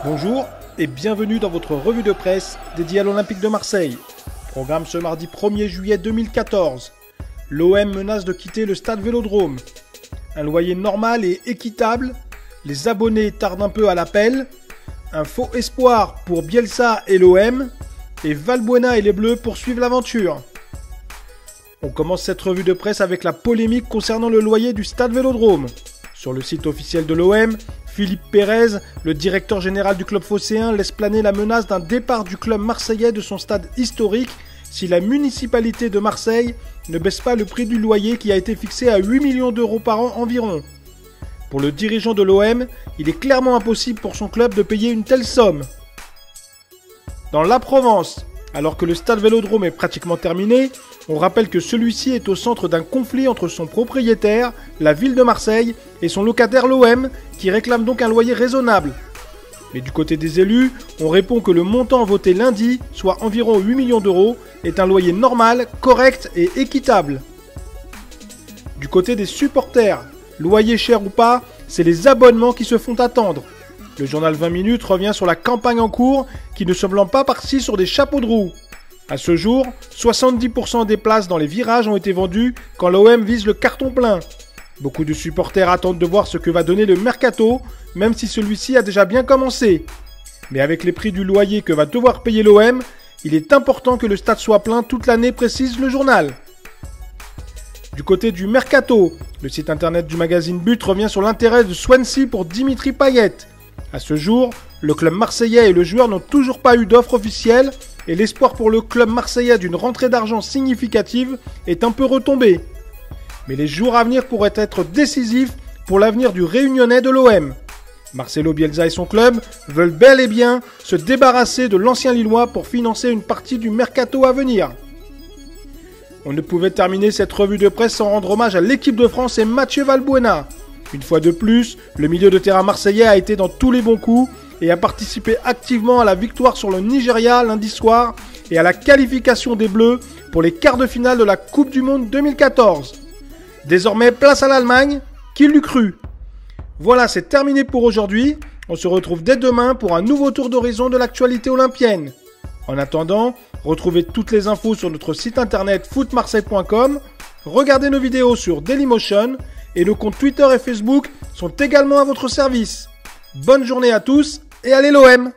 Bonjour et bienvenue dans votre revue de presse dédiée à l'Olympique de Marseille. Programme ce mardi 1er juillet 2014. L'OM menace de quitter le stade Vélodrome. Un loyer normal et équitable. Les abonnés tardent un peu à l'appel. Un faux espoir pour Bielsa et l'OM. Et Valbuena et les Bleus poursuivent l'aventure. On commence cette revue de presse avec la polémique concernant le loyer du stade Vélodrome. Sur le site officiel de l'OM, Philippe Pérez, le directeur général du club phocéen, laisse planer la menace d'un départ du club marseillais de son stade historique si la municipalité de Marseille ne baisse pas le prix du loyer qui a été fixé à 8 millions d'euros par an environ. Pour le dirigeant de l'OM, il est clairement impossible pour son club de payer une telle somme. Dans la Provence, alors que le stade Vélodrome est pratiquement terminé, on rappelle que celui-ci est au centre d'un conflit entre son propriétaire, la ville de Marseille, et son locataire l'OM, qui réclame donc un loyer raisonnable. Mais du côté des élus, on répond que le montant voté lundi, soit environ 8 millions d'euros, est un loyer normal, correct et équitable. Du côté des supporters, loyer cher ou pas, c'est les abonnements qui se font attendre. Le journal 20 minutes revient sur la campagne en cours qui ne semble pas partie sur des chapeaux de roue. À ce jour, 70% des places dans les virages ont été vendues quand l'OM vise le carton plein. Beaucoup de supporters attendent de voir ce que va donner le mercato, même si celui-ci a déjà bien commencé. Mais avec les prix du loyer que va devoir payer l'OM, il est important que le stade soit plein toute l'année, précise le journal. Du côté du mercato, le site internet du magazine But revient sur l'intérêt de Swansea pour Dimitri Payet. À ce jour, le club marseillais et le joueur n'ont toujours pas eu d'offre officielle et l'espoir pour le club marseillais d'une rentrée d'argent significative est un peu retombé. Mais les jours à venir pourraient être décisifs pour l'avenir du réunionnais de l'OM. Marcelo Bielsa et son club veulent bel et bien se débarrasser de l'ancien Lillois pour financer une partie du mercato à venir. On ne pouvait terminer cette revue de presse sans rendre hommage à l'équipe de France et Mathieu Valbuena. Une fois de plus, le milieu de terrain marseillais a été dans tous les bons coups et a participé activement à la victoire sur le Nigeria lundi soir et à la qualification des Bleus pour les quarts de finale de la Coupe du Monde 2014. Désormais, place à l'Allemagne, qui l'eût cru? Voilà, c'est terminé pour aujourd'hui. On se retrouve dès demain pour un nouveau tour d'horizon de l'actualité olympienne. En attendant, retrouvez toutes les infos sur notre site internet footmarseille.com, regardez nos vidéos sur Dailymotion et nos comptes Twitter et Facebook sont également à votre service. Bonne journée à tous et allez l'OM!